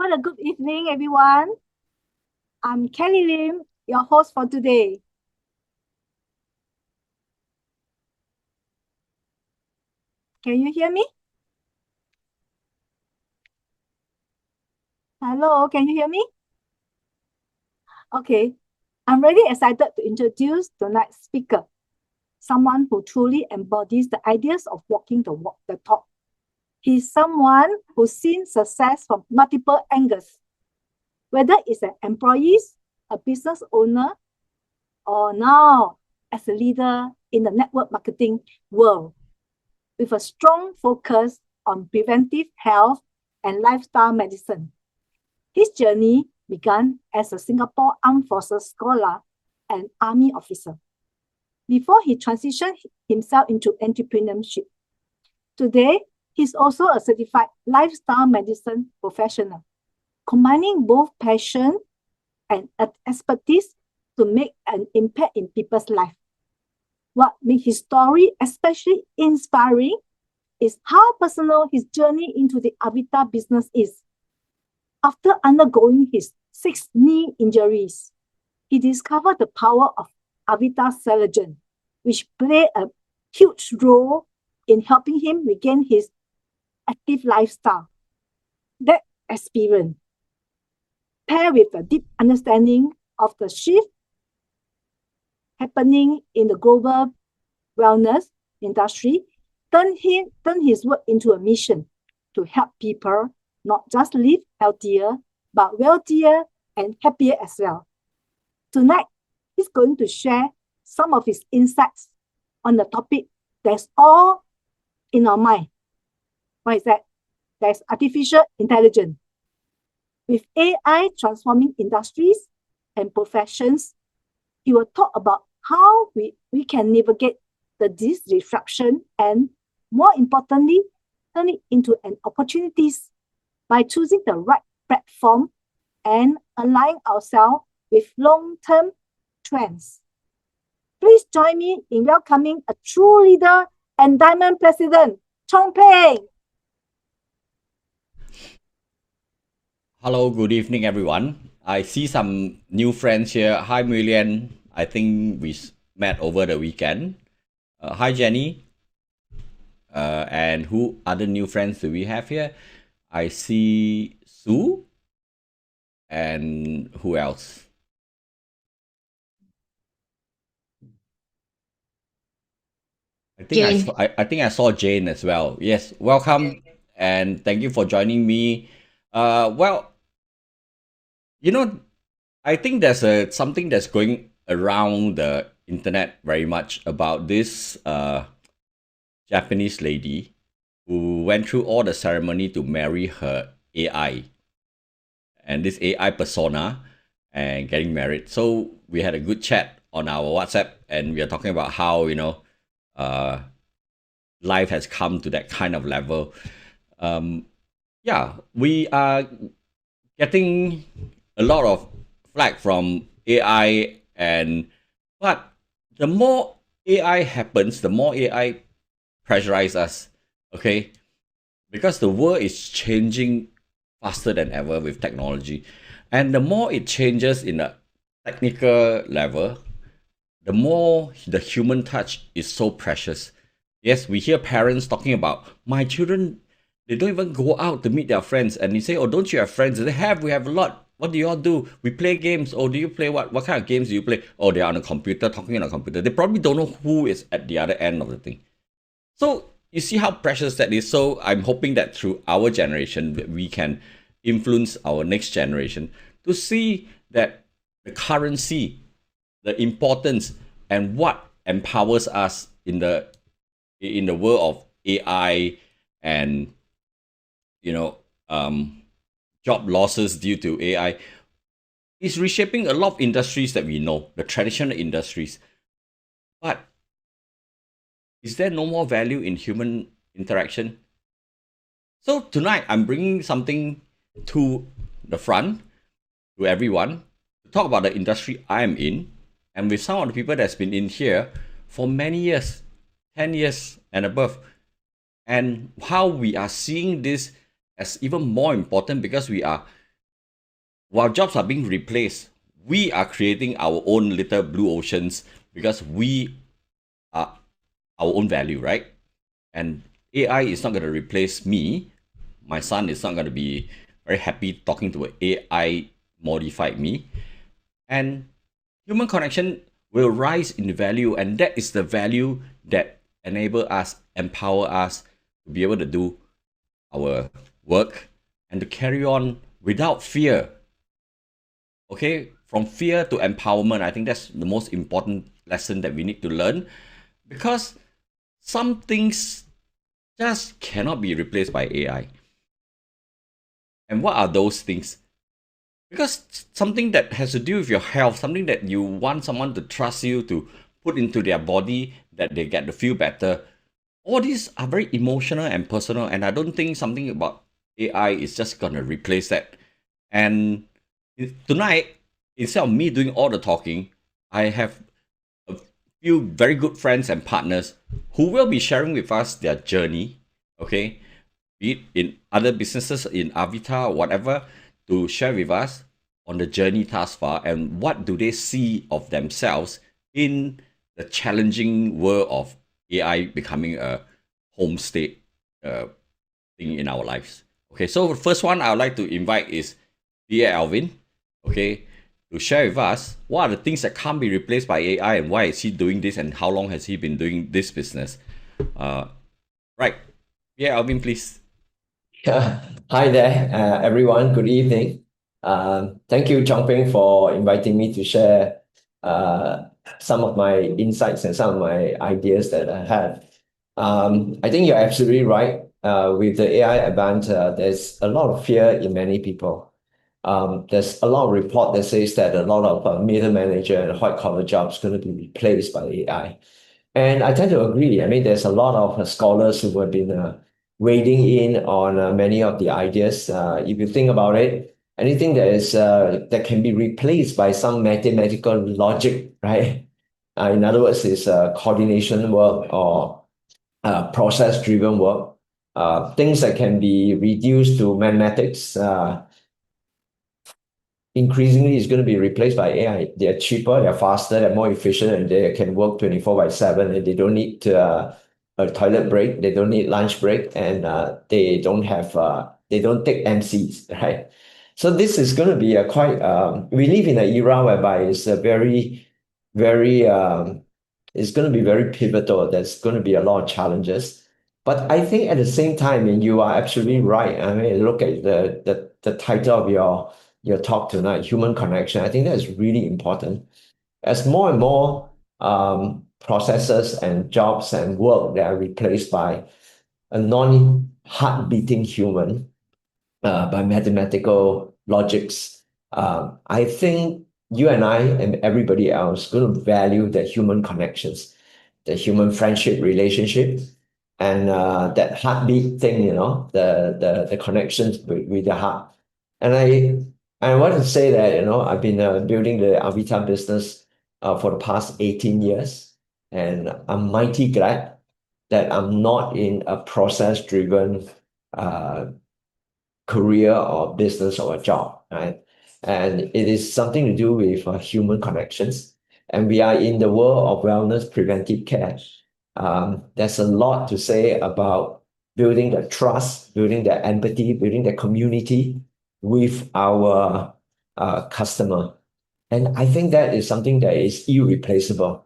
What a good evening, everyone. I'm Kelly Lim, your host for today. Can you hear me? Hello, can you hear me? Okay, I'm really excited to introduce tonight's speaker, someone who truly embodies the ideas of walking the talk. He's someone who's seen success from multiple angles, whether it's an employee, a business owner, or now as a leader in the network marketing world. with a strong focus on preventive health and lifestyle medicine. His journey began as a Singapore Armed Forces scholar and army officer before he transitioned himself into entrepreneurship. Today, he's also a certified lifestyle medicine professional, combining both passion and expertise to make an impact in people's life. What makes his story especially inspiring is how personal his journey into the Avita business is. After undergoing his 6 knee injuries, he discovered the power of Avita Collagen, which played a huge role in helping him regain his active lifestyle. That experience, paired with a deep understanding of the shift happening in the global wellness industry, turned his work into a mission to help people not just live healthier, but wealthier and happier as well. Tonight, he's going to share some of his insights on the topic that's all in our mind. What is that? There's artificial intelligence. With AI transforming industries and professions, he will talk about how we can navigate this disruption and, more importantly, turn it into an opportunities by choosing the right platform and align ourselves with long-term trends. Please join me in welcoming a true leader and Diamond President, Chong Pheng. Hello, good evening, everyone. I see some new friends here. Hi, Millian. I think we met over the weekend. Hi, Jenny. And who other new friends do we have here? I see Sue. And who else? Jane. I think I saw Jane as well. Yes, welcome and thank you for joining me. Well, you know, I think there's something that's going around the internet very much about this Japanese lady who went through all the ceremony to marry her AI and this AI persona and getting married. So we had a good chat on our WhatsApp and we are talking about how, life has come to that kind of level. Yeah, we are getting a lot of flack from AI but the more AI happens, the more AI pressurize us, okay? Because the world is changing faster than ever with technology. And the more it changes in a technical level, the more the human touch is so precious. Yes, we hear parents talking about, my children, they don't even go out to meet their friends. And you say, oh, don't you have friends? They have, we have a lot. What do you all do? We play games. Oh, do you play what? What kind of games do you play? Oh, they're on a computer, talking on a computer. They probably don't know who is at the other end of the thing. So you see how precious that is. So I'm hoping that through our generation, we can influence our next generation to see that the currency, the importance, and what empowers us in the world of AI and job losses due to AI is reshaping a lot of industries that we know, the traditional industries. But is there no more value in human interaction? So tonight I'm bringing something to the front to everyone to talk about the industry I'm in and with some of the people that's been in here for many years, 10 years and above, and how we are seeing this as even more important because while jobs are being replaced, we are creating our own little blue oceans because we are our own value, right? And AI is not going to replace me. My son is not going to be very happy talking to an AI modified me. And human connection will rise in value, and that is the value that enable us, empower us to be able to do our work and to carry on without fear. Okay, from fear to empowerment, I think that's the most important lesson that we need to learn, because some things just cannot be replaced by AI. And what are those things? Because something that has to do with your health, something that you want someone to trust you to put into their body, that they get to feel better, all these are very emotional and personal. And I don't think something about AI is just going to replace that. And tonight, instead of me doing all the talking, I have a few very good friends and partners who will be sharing with us their journey, okay? Be it in other businesses, in Avita, whatever, to share with us on the journey thus far and what do they see of themselves in the challenging world of AI becoming a home state uh, thing in our lives. Okay, so the first one I would like to invite is dear Alvin, okay, to share with us what are the things that can't be replaced by AI and why is he doing this and how long has he been doing this business. Uh, right, yeah, Alvin, please. Yeah. Hi there, everyone. Good evening. Thank you, Chong Pheng, for inviting me to share some of my insights and some of my ideas that I have. I think you're absolutely right. With the AI advance, there's a lot of fear in many people. There's a lot of report that says that a lot of middle manager and white collar jobs going to be replaced by AI. And I tend to agree. I mean, there's a lot of scholars who have been wading in on many of the ideas. If you think about it, anything that can be replaced by some mathematical logic, right? In other words, is coordination work or process-driven work. Things that can be reduced to mathematics increasingly is going to be replaced by AI. They're cheaper, they're faster, they're more efficient, and they can work 24 by 7, and they don't need a toilet break, they don't need lunch break, and they don't take MCs, right? So this is going to be a quite, we live in an era whereby it's a very, it's going to be very pivotal. There's going to be a lot of challenges. But I think at the same time, and you are absolutely right. I mean, look at the title of your talk tonight, human connection. I think that is really important. As more and more processes and jobs and work that are replaced by a non-heart beating human, by mathematical logics, I think you and I and everybody else going to value the human connections, the human friendship relationship, and that heartbeat thing, the connections with the heart. And I want to say that, I've been building the Avita business for the past 18 years, and I'm mighty glad that I'm not in a process-driven uh, career or business or a job, right? And it is something to do with human connections. And we are in the world of wellness preventive care. There's a lot to say about building the trust, building the empathy, building the community with our customer. And I think that is something that is irreplaceable.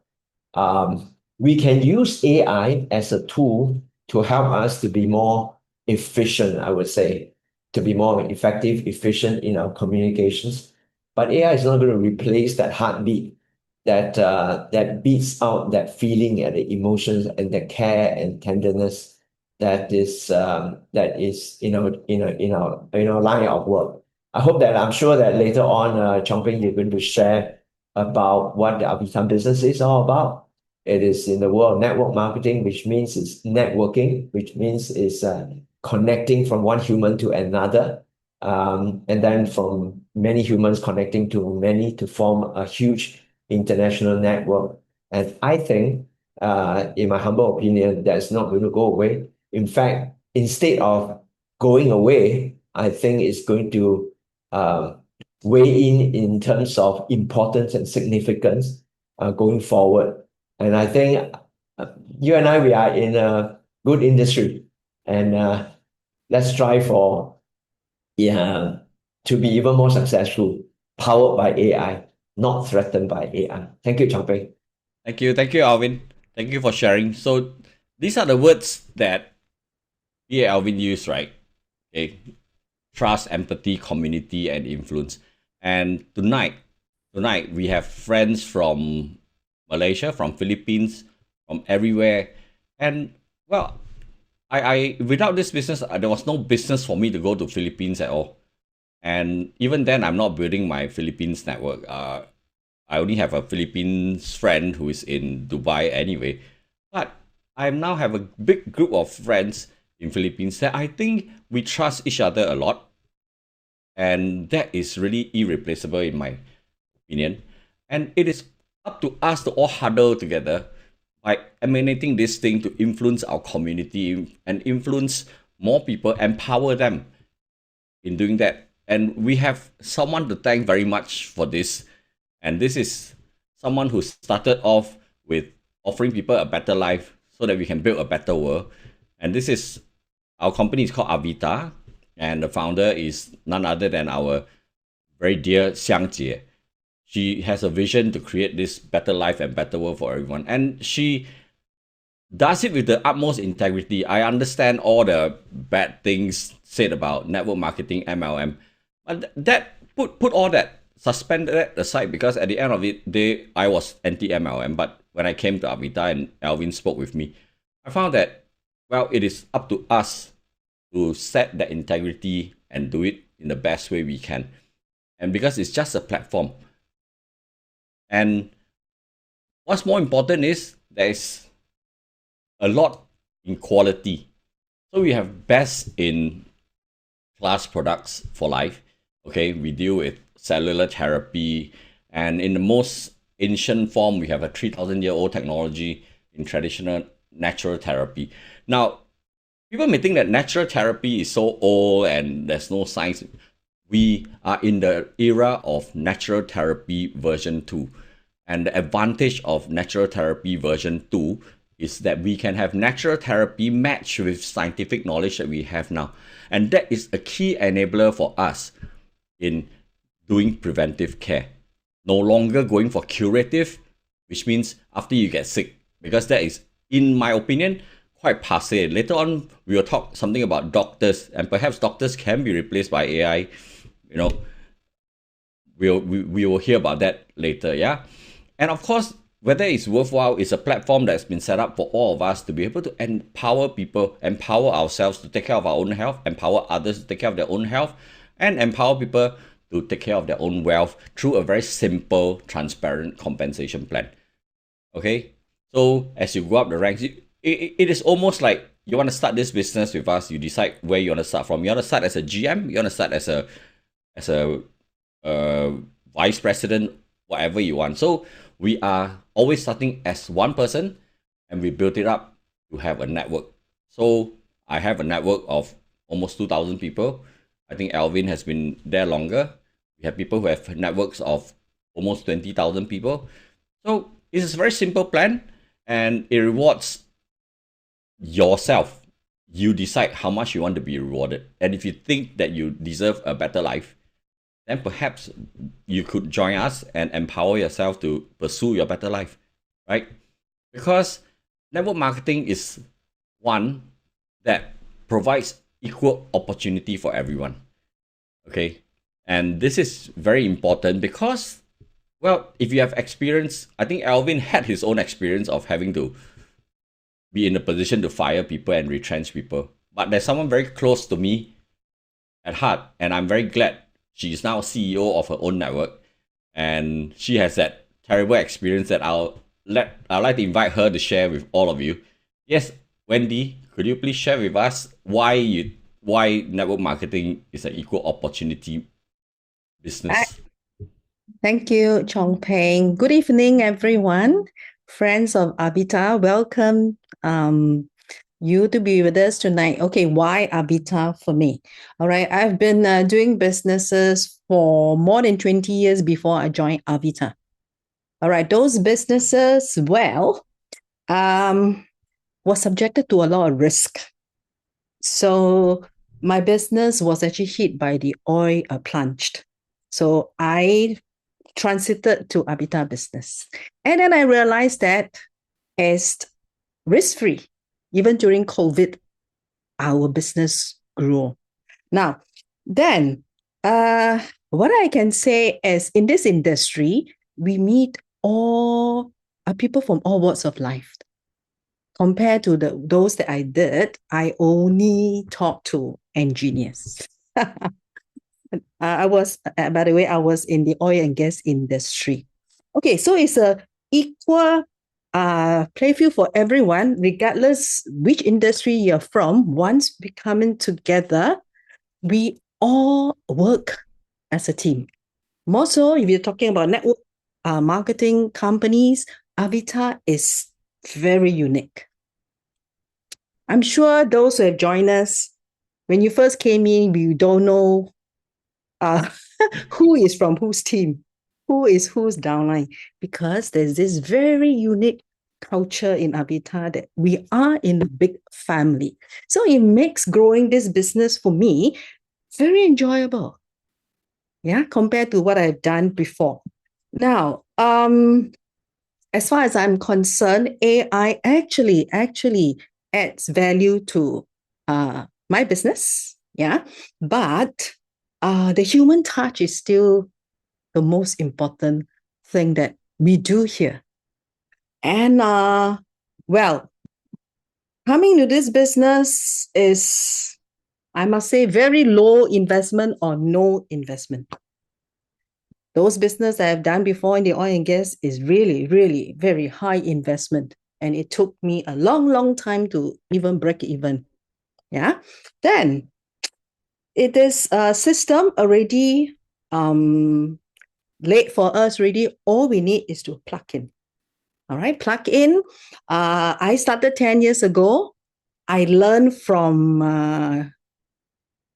We can use AI as a tool to help us to be more efficient, I would say, to be more effective, efficient in our communications. But AI is not going to replace that heartbeat that beats out that feeling and the emotions and the care and tenderness that is in our line of work. I'm sure that later on, Chong Ping, you're going to share about what the Avitam business is all about. It is in the world of network marketing, which means it's networking, which means it's connecting from one human to another, and then from many humans connecting to many to form a huge international network. And I think, in my humble opinion, that's not going to go away. In fact, instead of going away, I think it's going to uh, weigh in terms of importance and significance going forward. And I think you and I, we are in a good industry, and let's strive for, yeah, to be even more successful, powered by AI, not threatened by AI. Thank you, Chong Pei. Thank you, Alvin. Thank you for sharing. So these are the words that Alvin used, right? Okay, trust, empathy, community, and influence. And tonight we have friends from Malaysia, from Philippines, from everywhere. And well, I without this business, there was no business for me to go to Philippines at all. And even then, I'm not building my Philippines network. I only have a Philippines friend who is in Dubai anyway. But I now have a big group of friends in Philippines that I think we trust each other a lot. And that is really irreplaceable in my opinion. And it is up to us to all huddle together by emanating this thing to influence our community and influence more people, empower them in doing that. And we have someone to thank very much for this. And this is someone who started off with offering people a better life so that we can build a better world. And this is our company is called Avita, and the founder is none other than our very dear Xiang Jie. She has a vision to create this better life and better world for everyone. And she does it with the utmost integrity. I understand all the bad things said about network marketing, MLM. But that put all that, suspend that aside, because at the end of it, I was anti-MLM. But when I came to Avita and Alvin spoke with me, I found that, well, it is up to us to set that integrity and do it in the best way we can. And because it's just a platform. And what's more important is there's a lot in quality. So we have best in class products for life. Okay, we deal with cellular therapy, and in the most ancient form, we have a 3,000-year-old technology in traditional natural therapy. Now, people may think that natural therapy is so old and there's no science. We are in the era of natural therapy version 2. And the advantage of natural therapy version 2 is that we can have natural therapy matched with scientific knowledge that we have now. And that is a key enabler for us in doing preventive care. No longer going for curative, which means after you get sick, because that is, in my opinion, quite passé. Later on, we will talk something about doctors, and perhaps doctors can be replaced by AI. You know, we will hear about that later, yeah? And of course, whether it's worthwhile, it's a platform that's been set up for all of us to be able to empower people, empower ourselves to take care of our own health, empower others to take care of their own health, and empower people to take care of their own wealth through a very simple, transparent compensation plan. Okay? So as you go up the ranks, it is almost like you want to start this business with us, you decide where you want to start from. You want to start as a GM, you want to start as a vice president, whatever you want. So we are always starting as one person, and we built it up to have a network. So I have a network of almost 2,000 people. I think Alvin has been there longer. We have people who have networks of almost 20,000 people. So it's a very simple plan, and it rewards yourself. You decide how much you want to be rewarded. And if you think that you deserve a better life, then perhaps you could join us and empower yourself to pursue your better life, right? Because network marketing is one that provides equal opportunity for everyone, okay? And this is very important because, well, if you have experience, I think Alvin had his own experience of having to be in a position to fire people and retrench people. But there's someone very close to me at heart, and I'm very glad she is now CEO of her own network, and she has that terrible experience that I'd like to invite her to share with all of you. Yes, Wendy, could you please share with us why network marketing is an equal opportunity business? Thank you, Chong Pheng. Good evening, everyone. Friends of Avita, welcome you to be with us tonight. Okay, why Avita for me? All right, I've been doing businesses for more than 20 years before I joined Avita. All right, those businesses, well, was subjected to a lot of risk. So my business was actually hit by the oil plunged. So I transited to Avita business. And then I realized that as risk-free, even during COVID, our business grew. Now, then, what I can say is in this industry, we meet all people from all walks of life. compared to those that I did, I only talked to engineers. By the way, I was in the oil and gas industry. Okay, so it's a equal play field for everyone, regardless which industry you're from. Once we come in together, we all work as a team. More so, if you're talking about network marketing companies, Avita is very unique. I'm sure those who have joined us, when you first came in, you don't know who is from whose team, who is whose downline, because there's this very unique culture in Avita that we are in a big family. So it makes growing this business for me very enjoyable. Yeah, compared to what I've done before. Now, as far as I'm concerned, AI actually adds value to my business. Yeah, but the human touch is still the most important thing that we do here. And well, coming to this business is, I must say, very low investment or no investment. Those business I have done before in the oil and gas is really, really very high investment. And it took me a long, long time to even break even. Yeah. Then it is a system already laid for us already. All we need is to plug in. All right, plug in. I started 10 years ago. I learned from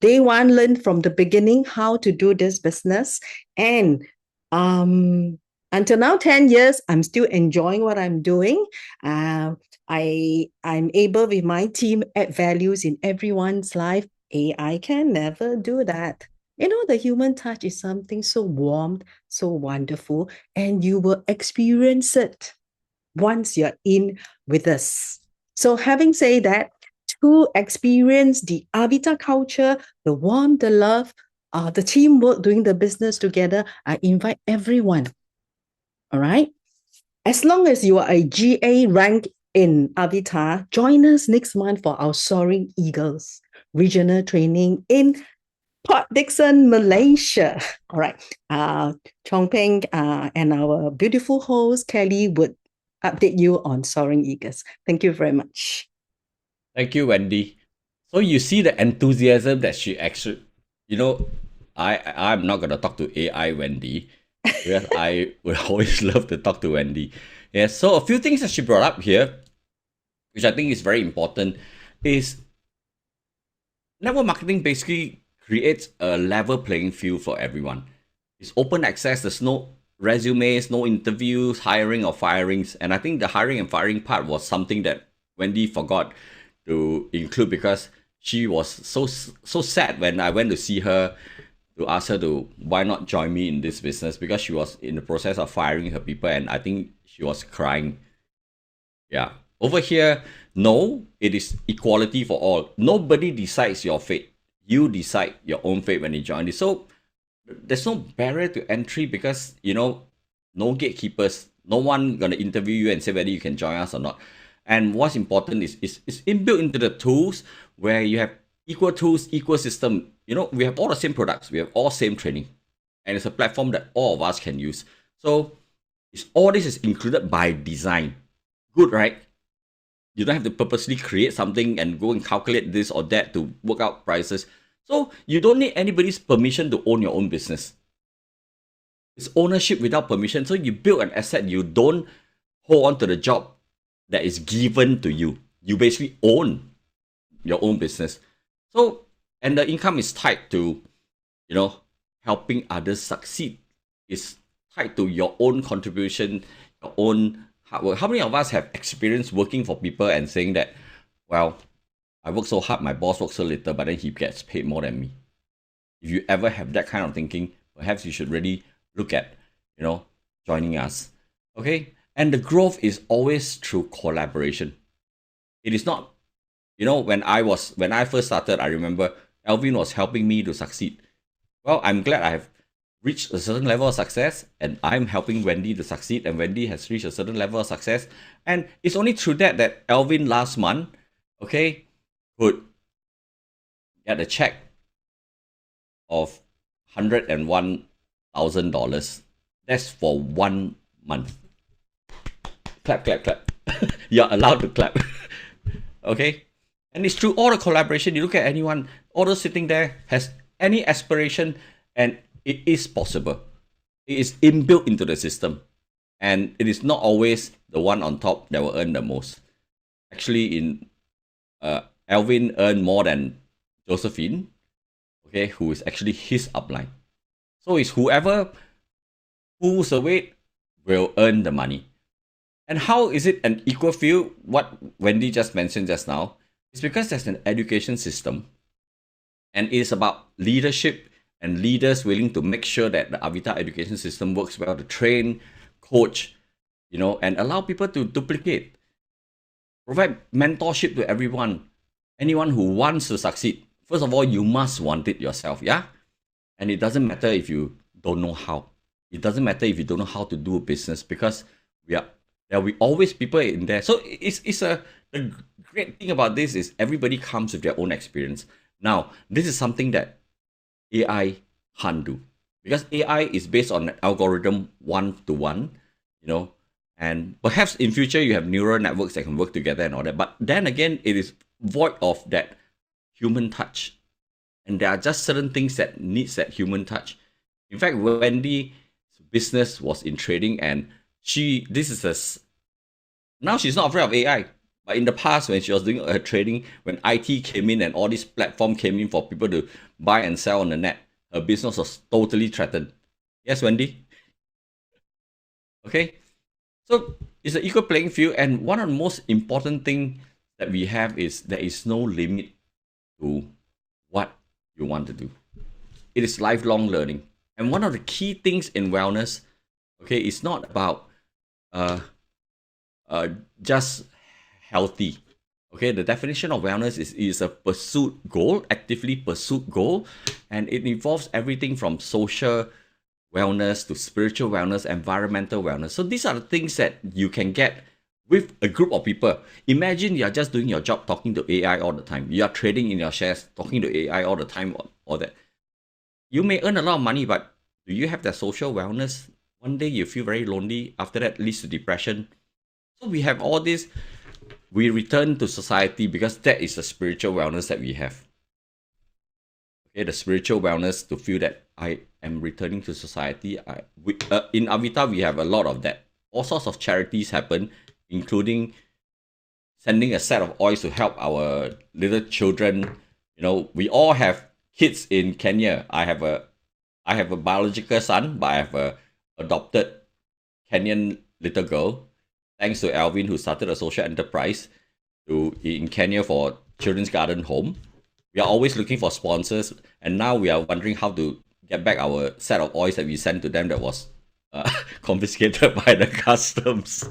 day one, learned from the beginning how to do this business. And until now, 10 years, I'm still enjoying what I'm doing. I'm able with my team add values in everyone's life. AI can never do that. You know, the human touch is something so warm, so wonderful, and you will experience it once you're in with us. So having said that, to experience the Avita culture, the warmth, the love, the teamwork, doing the business together, I invite everyone. All right? As long as you are a GA rank in Avita, join us next month for our Soaring Eagles regional training in Port Dickson, Malaysia. All right. Chong Pheng and our beautiful host, Kelly, would update you on Soaring Eagles. Thank you very much. Thank you, Wendy. So you see the enthusiasm that she actually, I'm not gonna talk to AI Wendy, because I would always love to talk to Wendy. Yeah. So a few things that she brought up here, which I think is very important, is network marketing basically creates a level playing field for everyone. It's open access. There's no resumes, no interviews, hiring or firings. And I think the hiring and firing part was something that Wendy forgot to include, because she was so sad when I went to see her to ask her to why not join me in this business, because she was in the process of firing her people, and I think she was crying. Yeah. Over here, no, it is equality for all. Nobody decides your fate. You decide your own fate when you join it. So there's no barrier to entry, because no gatekeepers. No one gonna interview you and say whether you can join us or not. And what's important is inbuilt into the tools, where you have equal tools, equal system. We have all the same products, we have all same training, and it's a platform that all of us can use. So all this is included by design. Good, right? You don't have to purposely create something and go and calculate this or that to work out prices. So you don't need anybody's permission to own your own business. It's ownership without permission. So you build an asset. You don't hold on to the job that is given to you. You basically own your own business. So, and the income is tied to, helping others succeed. It's tied to your own contribution, your own hard work. How many of us have experience working for people and saying that, well, I work so hard, my boss works so little, but then he gets paid more than me? If you ever have that kind of thinking, perhaps you should really look at, joining us. Okay? And the growth is always through collaboration. It is not, when I first started, I remember Alvin was helping me to succeed. Well, I'm glad I have reached a certain level of success, and I'm helping Wendy to succeed, and Wendy has reached a certain level of success. And it's only through that Alvin last month, okay, could get a check of $101,000. That's for 1 month. Clap, clap, clap. You're allowed to clap. Okay? And it's through all the collaboration. You look at anyone, all those sitting there has any aspiration, and it is possible. It is inbuilt into the system. And it is not always the one on top that will earn the most. Actually, Alvin earned more than Josephine, okay, who is actually his upline. So it's whoever pulls the weight will earn the money. And how is it an equal field? What Wendy just mentioned just now is because there's an education system, and it is about leadership and leaders willing to make sure that the Avita education system works well to train, coach, and allow people to duplicate, provide mentorship to everyone, anyone who wants to succeed. First of all, you must want it yourself, yeah? And it doesn't matter if you don't know how. It doesn't matter if you don't know how to do a business, because there will be always people in there. So the great thing about this is everybody comes with their own experience. Now, this is something that AI can't do, because AI is based on an algorithm 1-to-1, and perhaps in future you have neural networks that can work together and all that. But then again, it is void of that human touch. And there are just certain things that needs that human touch. In fact, Wendy's business was in trading, and now she's not afraid of AI. But in the past, when she was doing her trading, when IT came in and all these platforms came in for people to buy and sell on the net, her business was totally threatened. Yes, Wendy? Okay. So it's an equal playing field, and one of the most important things that we have is there is no limit to what you want to do. It is lifelong learning. And one of the key things in wellness, okay, is not about just healthy. Okay, the definition of wellness is a pursuit goal, actively pursued goal, and it involves everything from social wellness to spiritual wellness, environmental wellness. So these are the things that you can get with a group of people. Imagine you're just doing your job talking to AI all the time. You are trading in your shares, talking to AI all the time, all that. You may earn a lot of money, but do you have that social wellness? One day you feel very lonely. After that, leads to depression. So we have all this. We return to society because that is the spiritual wellness that we have. Okay, the spiritual wellness to feel that I am returning to society. In Avita, we have a lot of that. All sorts of charities happen, including sending a set of oils to help our little children. We all have kids in Kenya. I have a biological son, but I have a adopted Kenyan little girl. Thanks to Alvin, who started a social enterprise in Kenya for Children's Garden Home. We are always looking for sponsors, and now we are wondering how to get back our set of oils that we sent to them that was confiscated by the customs.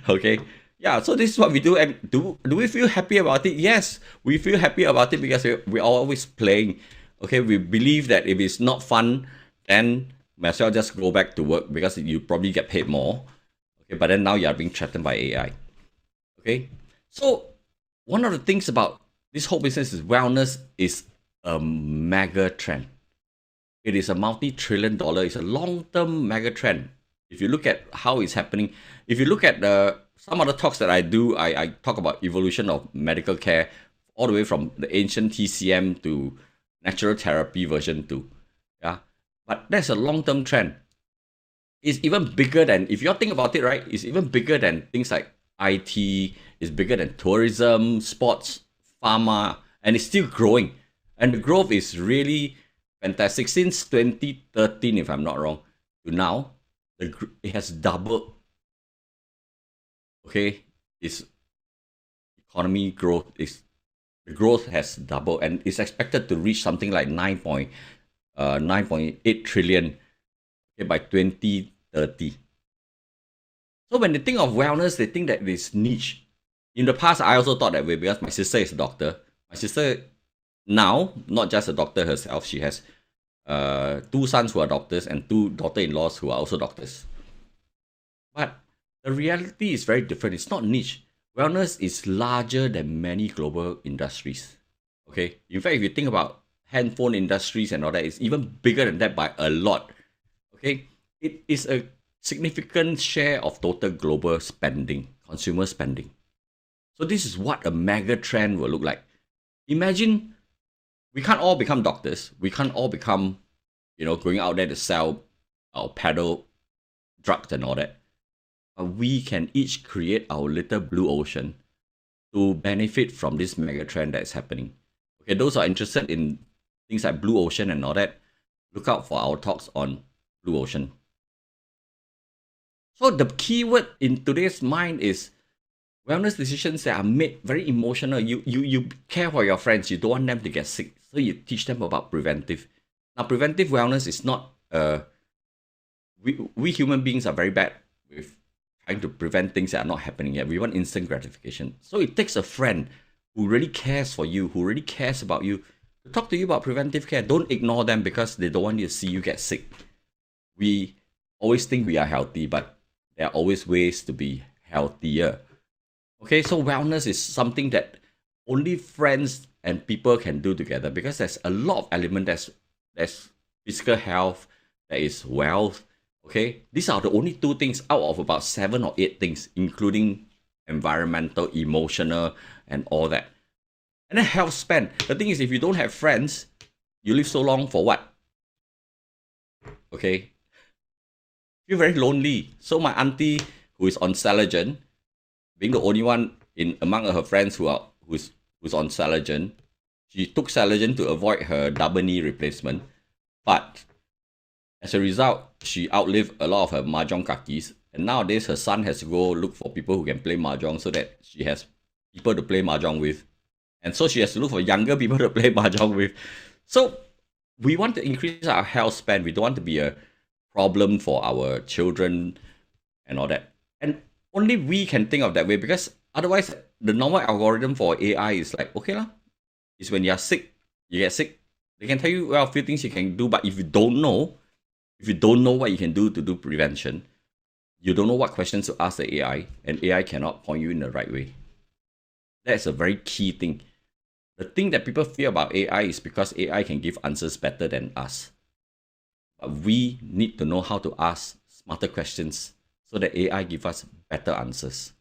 Okay, yeah. So this is what we do, and do we feel happy about it? Yes, we feel happy about it because we are always playing. Okay, we believe that if it's not fun, then might as well just go back to work because you probably get paid more. Okay, but then now you are being threatened by AI. Okay, so one of the things about this whole business is wellness is a mega trend. It is a multi-trillion-dollar. It's a long-term mega trend. If you look at how it's happening, if you look at some other talks that I do, I talk about evolution of medical care, all the way from the ancient TCM to natural therapy version 2. Yeah, but that's a long-term trend. It's even bigger than, if you think about it, right? It's even bigger than things like IT. It's bigger than tourism, sports, pharma, and it's still growing. And the growth is really fantastic. Since 2013, if I'm not wrong, to now, it has doubled. Okay, its economy growth the growth has doubled, and it's expected to reach something like 9.8 trillion by 2030. So when they think of wellness, they think that it's niche. In the past, I also thought that way because my sister is a doctor. My sister now, not just a doctor herself, she has two sons who are doctors and two daughter-in-laws who are also doctors. But the reality is very different. It's not niche. Wellness is larger than many global industries. Okay. In fact, if you think about handphone industries and all that, it's even bigger than that by a lot. Okay. It is a significant share of total global spending, consumer spending. So this is what a mega trend will look like. Imagine we can't all become doctors. We can't all become, going out there to sell or peddle drugs and all that. We can each create our little blue ocean to benefit from this mega trend that's happening. Okay, those who are interested in things like blue ocean and all that, look out for our talks on blue ocean. So the keyword in today's mind is wellness decisions that are made very emotional. You care for your friends. You don't want them to get sick, so you teach them about preventive. Now, preventive wellness is not. We human beings are very bad with trying to prevent things that are not happening yet. We want instant gratification. So it takes a friend who really cares for you, who really cares about you, to talk to you about preventive care. Don't ignore them because they don't want you to see you get sick. We always think we are healthy, but there are always ways to be healthier. Okay, so wellness is something that only friends and people can do together because there's a lot of elements. There's physical health, there is wealth. Okay, these are the only two things out of about 7 or 8 things, including environmental, emotional, and all that. And then health span. The thing is, if you don't have friends, you live so long for what? Okay, you're very lonely. So my auntie, who is on Saligen, being the only one among her friends who's on Saligen, she took Saligen to avoid her double knee replacement. But as a result, she outlived a lot of her mahjong kakis. And nowadays, her son has to go look for people who can play mahjong so that she has people to play mahjong with. And so she has to look for younger people to play mahjong with. So we want to increase our health span. We don't want to be a problem for our children and all that. And only we can think of that way because otherwise, the normal algorithm for AI is like, okay lah, it's when you're sick, you get sick. They can tell you, a few things you can do, but if you don't know what you can do to do prevention, you don't know what questions to ask the AI, and AI cannot point you in the right way. That's a very key thing. The thing that people fear about AI is because AI can give answers better than us. But we need to know how to ask smarter questions so that AI give us better answers.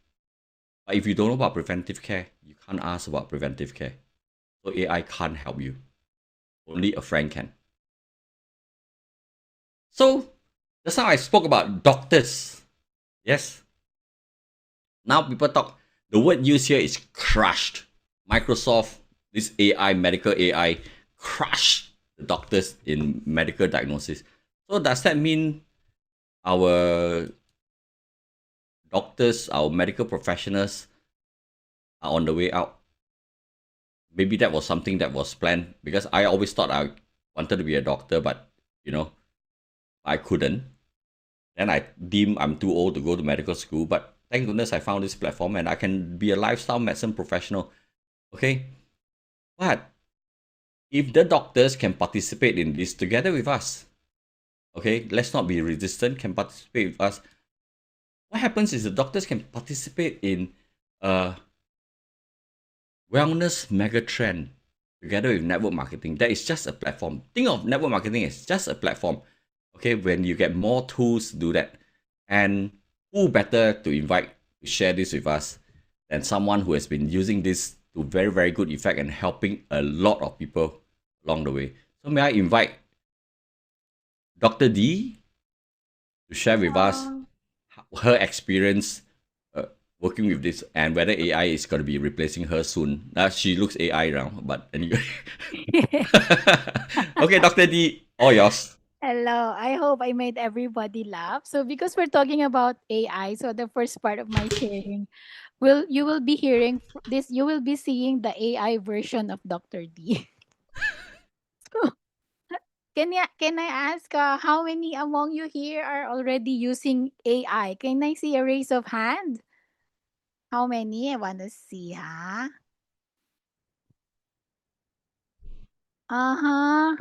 But if you don't know about preventive care, you can't ask about preventive care. So AI can't help you. Only a friend can. So that's how I spoke about doctors. Yes. Now people talk, the word used here is crushed. Microsoft, this AI, medical AI, crushed the doctors in medical diagnosis. So does that mean our doctors, our medical professionals are on the way out? Maybe that was something that was planned because I always thought I wanted to be a doctor, but I couldn't. Then I deemed I'm too old to go to medical school, but thank goodness I found this platform and I can be a lifestyle medicine professional. Okay? But if the doctors can participate in this together with us, okay, let's not be resistant, can participate with us. What happens is the doctors can participate in a wellness mega trend together with network marketing. That is just a platform. Think of network marketing as just a platform. Okay, when you get more tools to do that. And who better to invite to share this with us than someone who has been using this to very, very good effect and helping a lot of people along the way. So may I invite Dr. D to share with us her experience working with this and whether AI is going to be replacing her soon. She looks AI now, but anyway. Okay, Dr. D, all yours. Hello. I hope I made everybody laugh. So because we're talking about AI, so the first part of my sharing you will be hearing this, you will be seeing the AI version of Dr. D. So, can I ask how many among you here are already using AI? Can I see a raise of hand? How many? I want to see, huh? Uh-huh.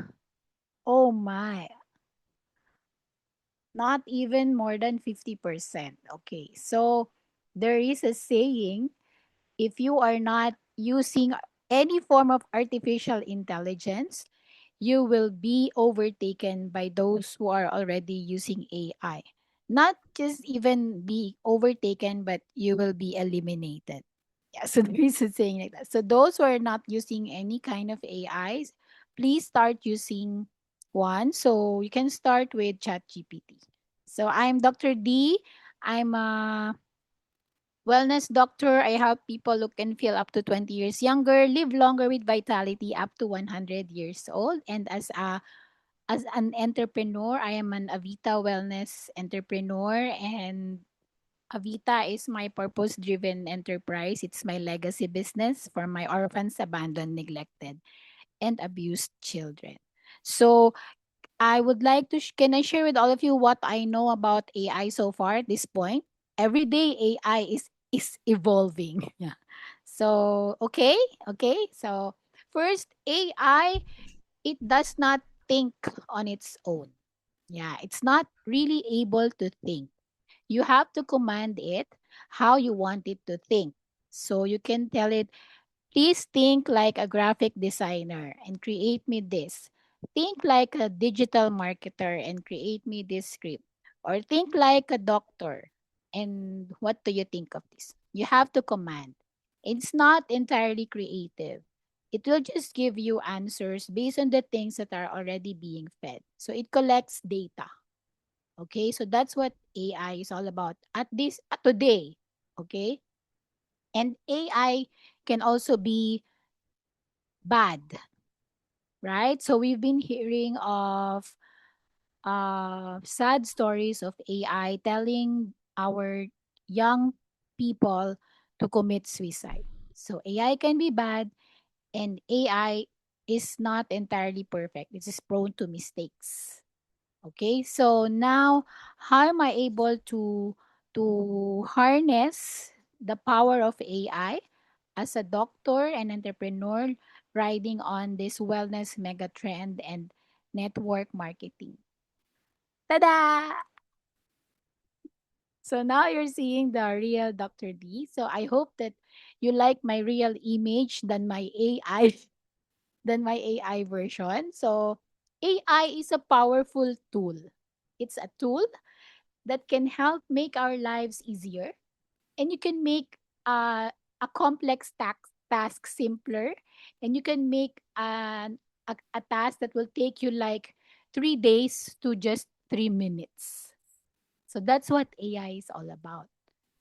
Oh Oh my, not even more than 50%. Okay, so there is a saying, if you are not using any form of artificial intelligence, you will be overtaken by those who are already using AI. Not just even be overtaken, but you will be eliminated. Yeah, so there is a saying like that. So those who are not using any kind of AIs, please start using one. So you can start with ChatGPT. So I'm Dr. D. I'm a wellness doctor. I help people look and feel up to 20 years younger, live longer with vitality up to 100 years old. And as an entrepreneur, I am an Avita wellness entrepreneur, and Avita is my purpose-driven enterprise. It's my legacy business for my orphans, abandoned, neglected, and abused children. So I would like to can I share with all of you what I know about AI so far at this point? Every day AI is evolving. Yeah. So okay. So first, AI, it does not think on its own. Yeah, it's not really able to think. You have to command it how you want it to think. So you can tell it, please think like a graphic designer and create me this. Think like a digital marketer and create me this script. Or think like a doctor. And what do you think of this? You have to command. It's not entirely creative. It will just give you answers based on the things that are already being fed. So it collects data. Okay? So that's what AI is all about at this today. Okay? And AI can also be bad, right? So we've been hearing of sad stories of AI telling our young people to commit suicide. So AI can be bad, and AI is not entirely perfect. It is prone to mistakes. Okay, so now how am I able to harness the power of AI as a doctor and entrepreneur riding on this wellness mega trend and network marketing? Tada! So now you're seeing the real Dr. D. So I hope that you like my real image than my AI than my AI version. So AI is a powerful tool. It's a tool that can help make our lives easier, and you can make a complex task simpler, and you can make a task that will take you like 3 days to just 3 minutes. So that's what AI is all about.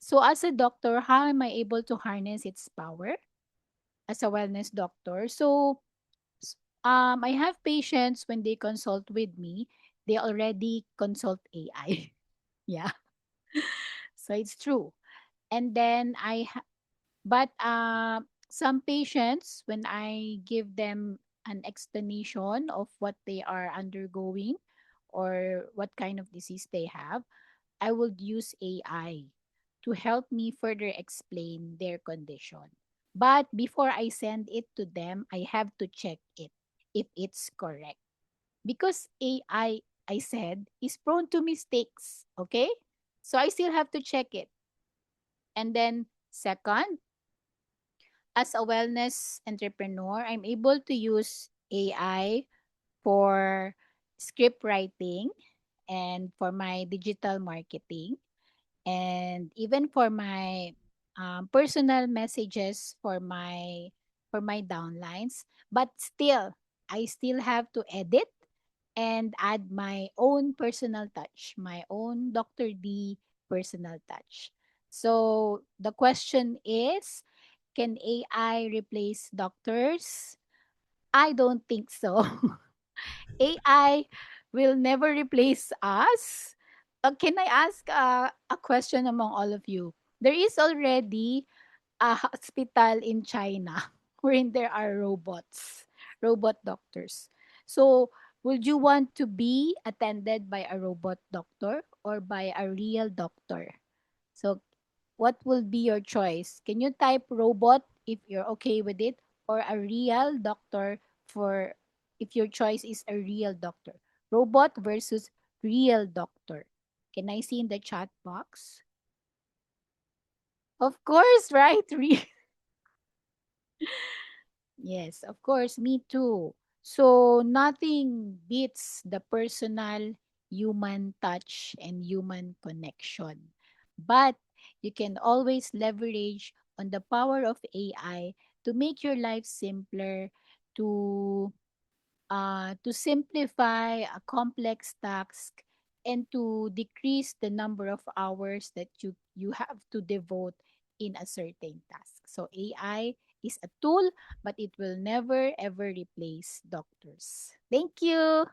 So as a doctor, how am I able to harness its power as a wellness doctor? So I have patients when they consult with me, they already consult AI. Yeah. So it's true. And then but some patients, when I give them an explanation of what they are undergoing or what kind of disease they have, I would use AI to help me further explain their condition. But before I send it to them, I have to check it if it's correct. Because AI, I said, is prone to mistakes. Okay? So I still have to check it. And then, second, as a wellness entrepreneur, I'm able to use AI for script writing and for my digital marketing, and even for my personal messages for my downlines. But still, I still have to edit and add my own personal touch, my own Dr. D personal touch. So the question is, can AI replace doctors? I don't think so. AI will never replace us. Can I ask a question among all of you? There is already a hospital in China wherein there are robots, robot doctors. So, would you want to be attended by a robot doctor or by a real doctor? So, what will be your choice? Can you type robot if you're okay with it, or a real doctor for if your choice is a real doctor? Robot versus real doctor. Can I see in the chat box? Of course, right? Yes, of course, me too. So nothing beats the personal human touch and human connection. But you can always leverage on the power of AI to make your life simpler, to to simplify a complex task, and to decrease the number of hours that you have to devote in a certain task. So AI is a tool, but it will never ever replace doctors. Thank you.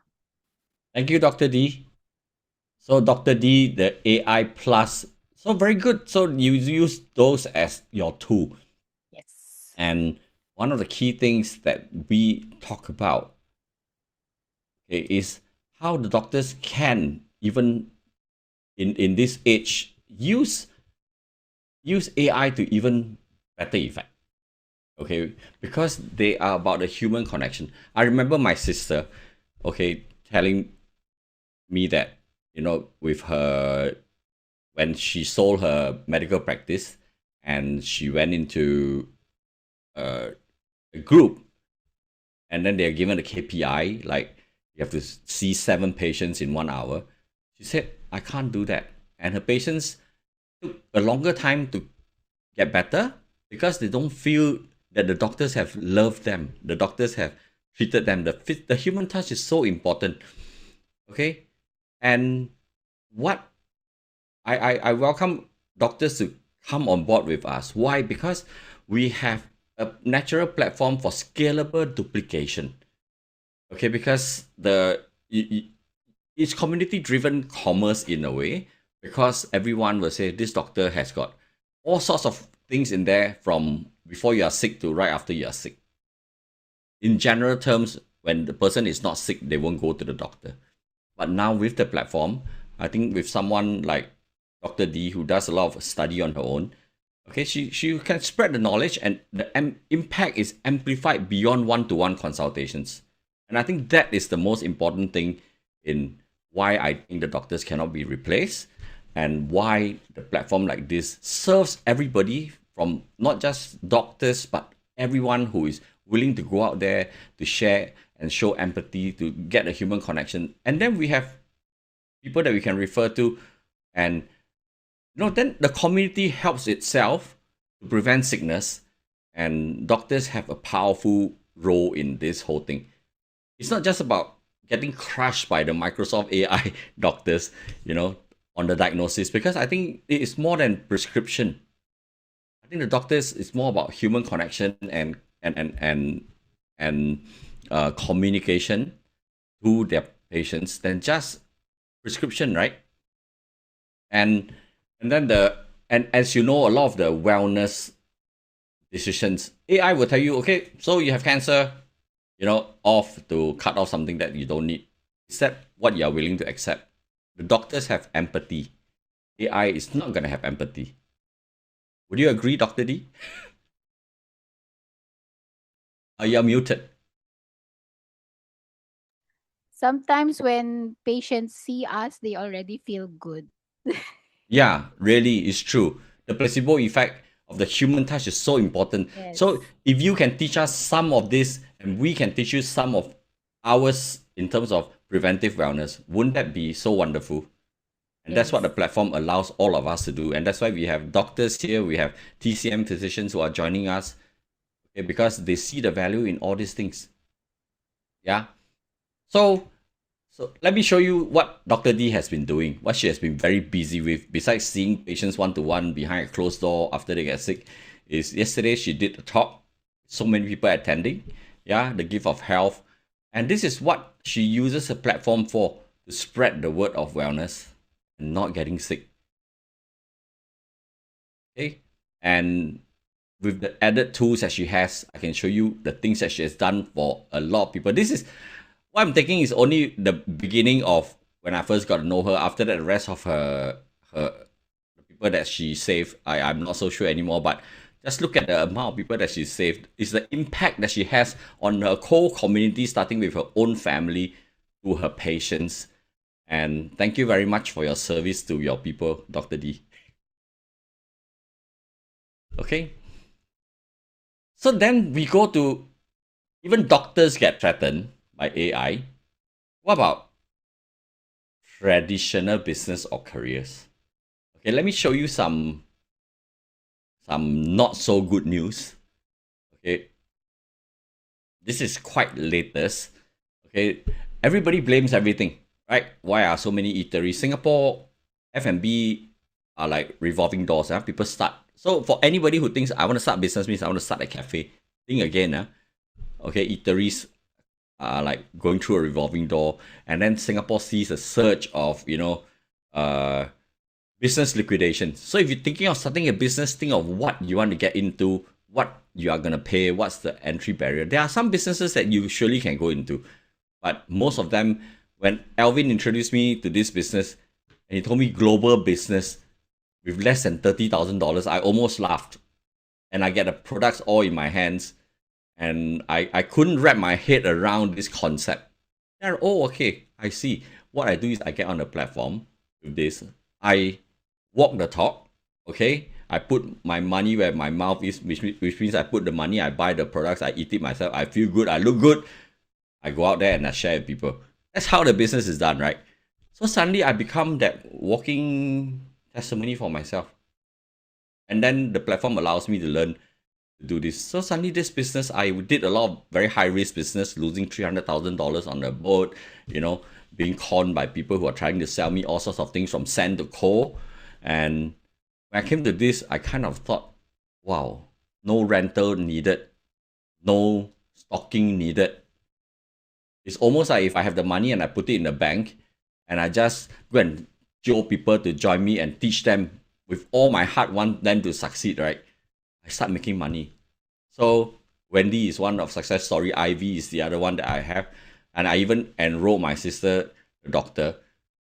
Thank you, Dr. D. So, Dr. D, the AI plus, so very good. So you use those as your tool. Yes. And one of the key things that we talk about, okay, is how the doctors can, even in this age, use AI to even better effect. Okay, because they are about the human connection. I remember my sister, okay, telling me that, with her, when she sold her medical practice and she went into uh, a group, and then they're given a KPI, like you have to see 7 patients in 1 hour. She said, I can't do that. And her patients took a longer time to get better because they don't feel that the doctors have loved them. The doctors have treated them. The human touch is so important. Okay. And what I welcome doctors to come on board with us. Why? Because we have a natural platform for scalable duplication. Okay, because it's community driven commerce in a way, because everyone will say this doctor has got all sorts of things in there from before you are sick to right after you are sick. In general terms, when the person is not sick, they won't go to the doctor. But now with the platform, I think with someone like Dr. D, who does a lot of study on her own, okay, she can spread the knowledge, and the impact is amplified beyond one-to-one consultations. And I think that is the most important thing in why I think the doctors cannot be replaced, and why the platform like this serves everybody, from not just doctors, but everyone who is willing to go out there to share and show empathy, to get a human connection. And then we have people that we can refer to, and then the community helps itself to prevent sickness, and doctors have a powerful role in this whole thing. It's not just about getting crushed by the Microsoft AI doctors, on the diagnosis, because I think it is more than prescription. I think the doctors is more about human connection and communication to their patients than just prescription, right? And then as you know, a lot of the wellness decisions, AI will tell you, okay, so you have cancer, off, to cut off something that you don't need. Is that what you are willing to accept? The doctors have empathy. AI is not going to have empathy. Would you agree, Dr. D? You're muted. Sometimes when patients see us, they already feel good. Yeah, really, it's true. The placebo effect of the human touch is so important. Yes. So if you can teach us some of this, and we can teach you some of ours in terms of preventive wellness, wouldn't that be so wonderful? And that's what the platform allows all of us to do. And that's why we have doctors here, we have TCM physicians who are joining us, okay, because they see the value in all these things. Yeah. So let me show you what Dr. D has been doing, what she has been very busy with, besides seeing patients one-to-one behind a closed door after they get sick. Is yesterday she did a talk, so many people attending, yeah, the gift of health. And this is what she uses a platform for, to spread the word of wellness and not getting sick. Okay. And with the added tools that she has, I can show you the things that she has done for a lot of people. This is what I'm taking is only the beginning of when I first got to know her. After that, the rest of her the people that she saved, I'm not so sure anymore. But just look at the amount of people that she saved. It's the impact that she has on her whole community, starting with her own family, to her patients. And thank you very much for your service to your people, Dr. D. Okay. So then we go to, even doctors get threatened by AI. What about traditional business or careers? Okay, let me show you some not so good news. Okay, this is quite latest. Okay, everybody blames everything, right? Why are so many eateries? Singapore F&B are like revolving doors. People start. So for anybody who thinks I want to start business means I want to start a cafe, think again. Okay, eateries are like going through a revolving door, and then Singapore sees a surge of business liquidation. So if you're thinking of starting a business, think of what you want to get into, what you are gonna pay, what's the entry barrier. There are some businesses that you surely can go into, but most of them, when Alvin introduced me to this business and he told me global business with less than $30,000, I almost laughed. And I get the products all in my hands, and I couldn't wrap my head around this concept. And, oh, okay, I see. What I do is I get on the platform with this. I walk the talk, okay? I put my money where my mouth is, which means I put the money, I buy the products, I eat it myself, I feel good, I look good. I go out there and I share with people. That's how the business is done, right? So suddenly I become that walking testimony for myself. And then the platform allows me to learn to do this. So suddenly this business, I did a lot of very high risk business, losing $300,000 on the boat, being conned by people who are trying to sell me all sorts of things from sand to coal. And when I came to this, I kind of thought, wow, no rental needed, no stocking needed. It's almost like if I have the money and I put it in the bank and I just go and show people to join me and teach them with all my heart, want them to succeed, right? I start making money. So Wendy is one of success story. Ivy is the other one that I have. And I even enroll my sister, the doctor,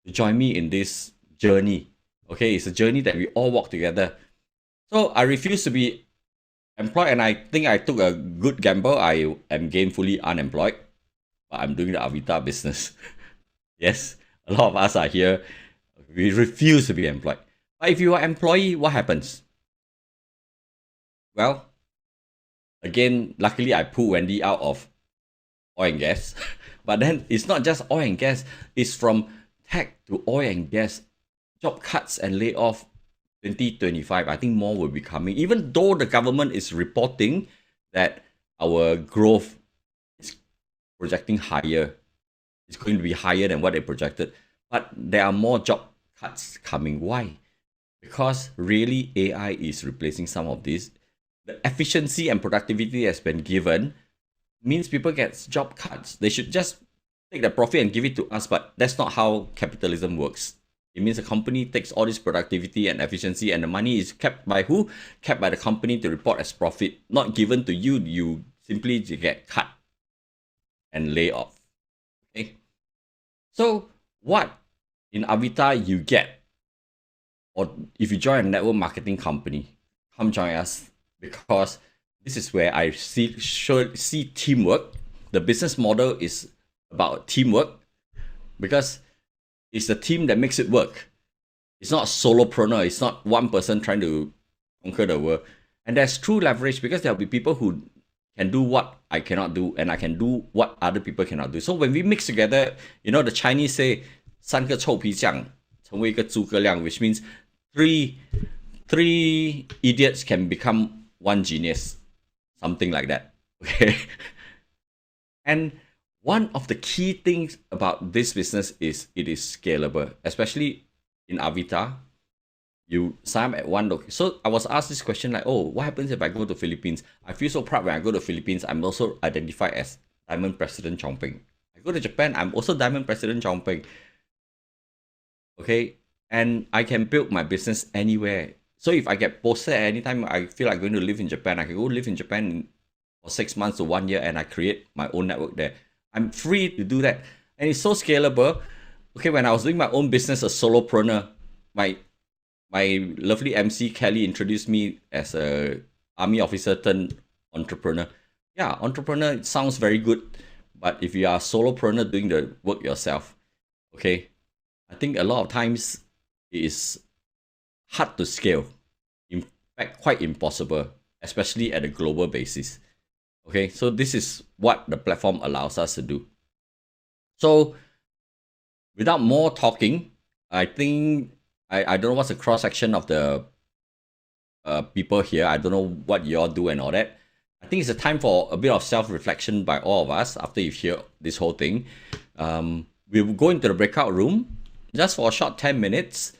to join me in this journey. Okay, it's a journey that we all walk together. So I refuse to be employed, and I think I took a good gamble. I am gainfully unemployed, but I'm doing the Avita business. Yes, a lot of us are here. We refuse to be employed. But if you are employee, what happens? Well, again, luckily I pulled Wendy out of oil and gas. But then it's not just oil and gas. It's from tech to oil and gas. Job cuts and layoff 2025. I think more will be coming. Even though the government is reporting that our growth is projecting higher. It's going to be higher than what they projected. But there are more job cuts coming. Why? Because really AI is replacing some of this. The efficiency and productivity has been given means people get job cuts. They should just take the profit and give it to us, but that's not how capitalism works. It means a company takes all this productivity and efficiency, and the money is kept by who? Kept by the company to report as profit, not given to you. You simply get cut and lay off. Okay. So what in Avita you get, or if you join a network marketing company, come join us, because this is where I see teamwork. The business model is about teamwork, because it's the team that makes it work. It's not solopreneur. It's not one person trying to conquer the world. And there's true leverage, because there'll be people who can do what I cannot do, and I can do what other people cannot do. So when we mix together, the Chinese say 三个臭皮匠成为一个诸葛亮, which means three idiots can become one genius, something like that. Okay. And one of the key things about this business is it is scalable, especially in Avita. You sign up at one location. So I was asked this question like, oh, what happens if I go to Philippines? I feel so proud when I go to Philippines. I'm also identified as Diamond President Chong Pheng. I go to Japan, I'm also Diamond President Chong Pheng. Okay, and I can build my business anywhere. So if I get posted at any time I feel like going to live in Japan, I can go live in Japan for 6 months to 1 year, and I create my own network there. I'm free to do that. And it's so scalable. Okay, when I was doing my own business, a solopreneur, my lovely MC Kelly introduced me as a army officer turned entrepreneur. Yeah, entrepreneur, it sounds very good, But if you are a solopreneur doing the work yourself, okay, I think a lot of times it is hard to scale. In fact, quite impossible, especially at a global basis. Okay, so this is what the platform allows us to do. So without more talking, I think I don't know what's the cross section of the people here. I don't know what you all do and all that. I think it's a time for a bit of self-reflection by all of us after you hear this whole thing. We'll go into the breakout room just for a short 10 minutes.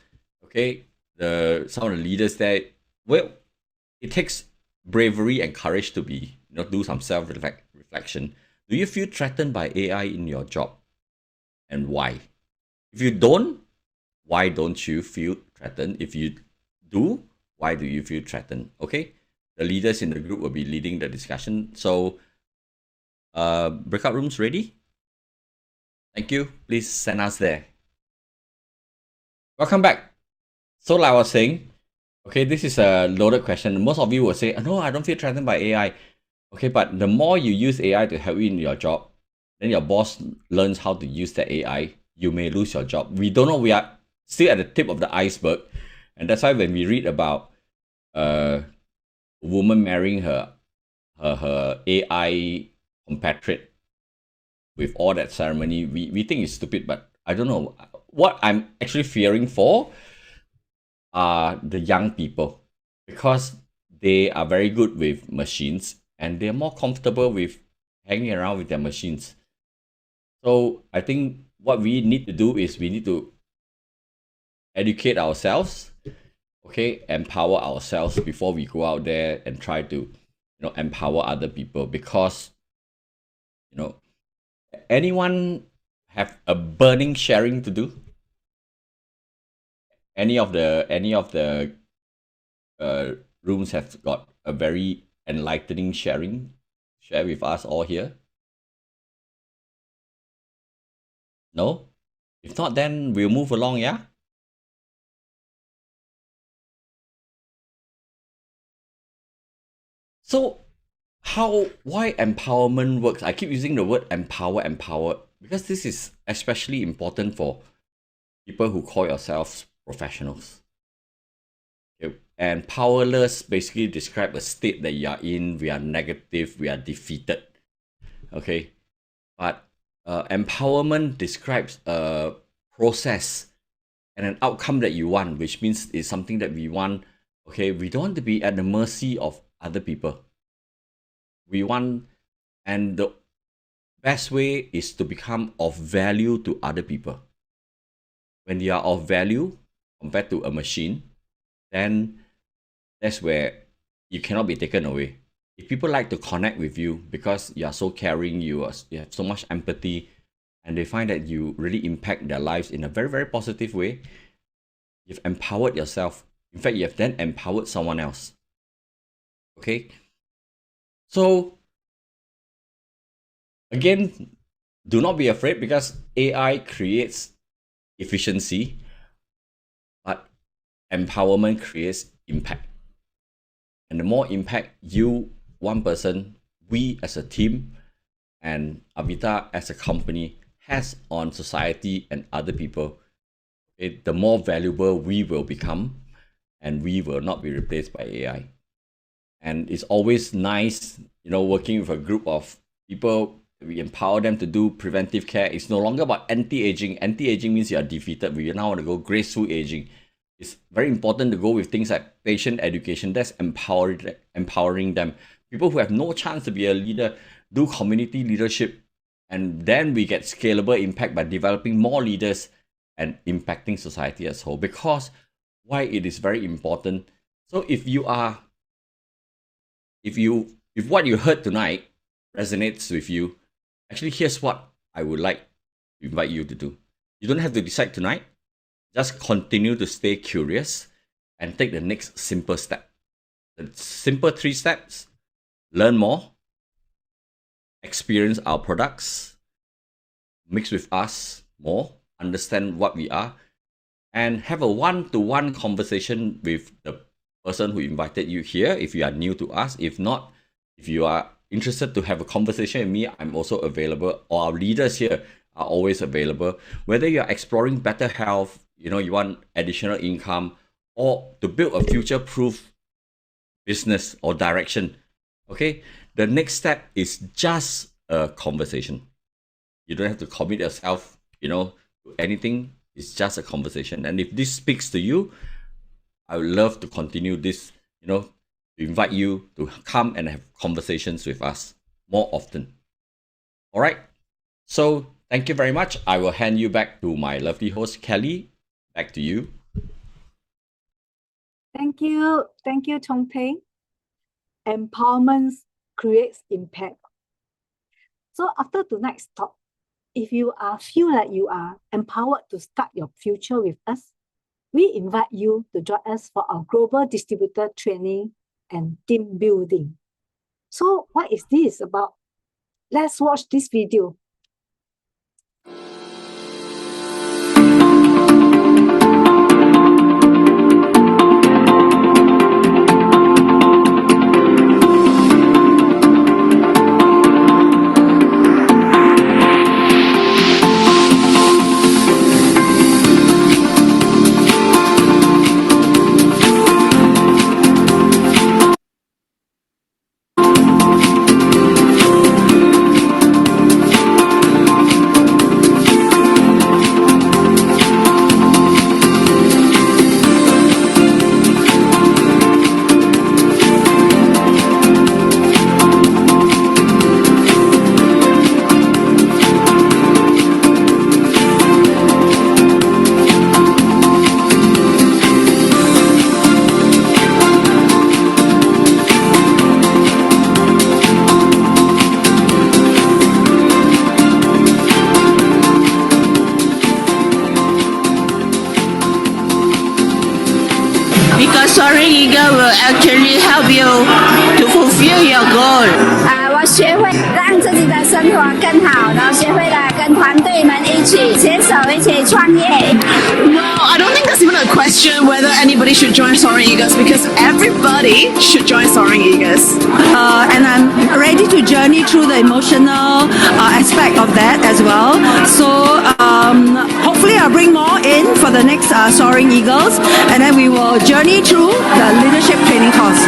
Okay, some of the leaders there, well, it takes bravery and courage to be, do some self-reflection. Do you feel threatened by AI in your job? And why? If you don't, why don't you feel threatened? If you do, why do you feel threatened? Okay, the leaders in the group will be leading the discussion. So, breakout rooms ready? Thank you. Please send us there. Welcome back. So like I was saying, okay, this is a loaded question. Most of you will say, no, I don't feel threatened by AI. Okay, but the more you use AI to help you in your job, then your boss learns how to use the AI, you may lose your job. We don't know. We are still at the tip of the iceberg. And that's why when we read about a woman marrying her AI compatriot with all that ceremony, we think it's stupid, but I don't know. What I'm actually fearing for are the young people, because they are very good with machines and they're more comfortable with hanging around with their machines. So I think what we need to do is we need to educate ourselves, okay, empower ourselves before we go out there and try to, empower other people. Because, anyone have a burning sharing to do? Any of the rooms have got a very enlightening sharing? Share with us all here. No? If not, then we'll move along, yeah? So, why empowerment works? I keep using the word empower, because this is especially important for people who call yourselves professionals. Okay. And powerless basically describe a state that you are in. We are negative, we are defeated. Okay. But empowerment describes a process and an outcome that you want, which means it's something that we want. Okay, we don't want to be at the mercy of other people. We want, and the best way is to become of value to other people. When you are of value compared to a machine, then that's where you cannot be taken away. If people like to connect with you because you are so caring, you have so much empathy, and they find that you really impact their lives in a very, very positive way, you've empowered yourself. In fact, you have then empowered someone else. Okay? So, again, do not be afraid, because AI creates efficiency, but empowerment creates impact. And the more impact you, one person, we as a team, and Avita as a company has on society and other people, the more valuable we will become, and we will not be replaced by AI. And it's always nice, working with a group of people. We empower them to do preventive care. It's no longer about anti-aging. Anti-aging means you are defeated. We now want to go graceful aging. It's very important to go with things like patient education. That's empowering them. People who have no chance to be a leader do community leadership, and then we get scalable impact by developing more leaders and impacting society as a whole. Because why it is very important. So if what you heard tonight resonates with you, actually, here's what I would like to invite you to do. You don't have to decide tonight. Just continue to stay curious and take the next simple step. The simple 3 steps: learn more, experience our products, mix with us more, understand what we are, and have a one-to-one conversation with the person who invited you here if you are new to us. If not, if you are interested to have a conversation with me, I'm also available, or our leaders here are always available. Whether you're exploring better health, you want additional income, or to build a future-proof business or direction, okay? The next step is just a conversation. You don't have to commit yourself, to anything. It's just a conversation. And if this speaks to you, I would love to continue this, to invite you to come and have conversations with us more often. All right. So thank you very much. I will hand you back to my lovely host, Kelly. Back to you. Thank you. Thank you, Chong Pheng. Empowerment creates impact. So after tonight's talk, if you feel like you are empowered to start your future with us, we invite you to join us for our global distributor training and team building. So what is this about? Let's watch this video. Because soaring eagle will actually help you to fulfill your goal. 我学会让自己的生活更好，然后学会了跟团队们一起携手一起创业。Well, I don't think there's even a question whether anybody should join Soaring Eagles because everybody should join Soaring Eagles. And I'm ready to journey through the emotional aspect of that as well. So hopefully I'll bring more in for the next Soaring Eagles, and then we will journey through the leadership training course.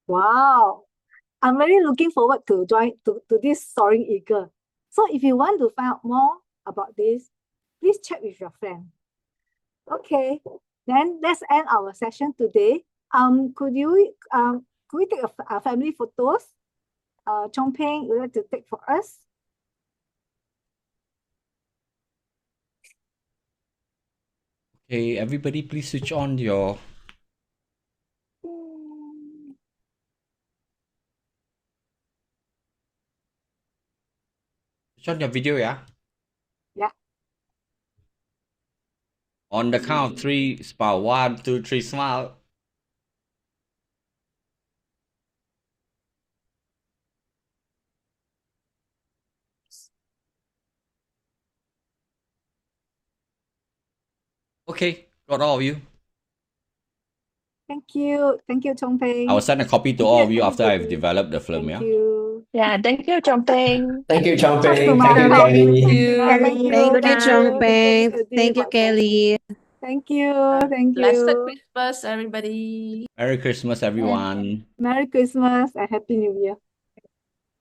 Wow, I'm really looking forward to join to this Soaring Eagle. So if you want to find out more about this, please check with your friend. Okay, then let's end our session today. Could we take a family photos? Chong Pheng, would you like to take for us? Okay, everybody, please switch on your video, yeah? Yeah. On the count of three, smile. 1, 2, 3, smile. Okay, got all of you. Thank you. Thank you, Chong Pheng. I will send a copy to all of you after I've developed the film, Thank yeah? you. Yeah, thank you, Chong Pheng. Thank you, Chong Talk to Pheng. my Thank you, mom. Kelly. Thank you. Thank you, Chong Pheng. Thank you, Thank you, Kelly. Thank you. Thank Blessed you. Christmas, everybody. Merry Christmas, everyone. Merry Christmas and Happy New Year.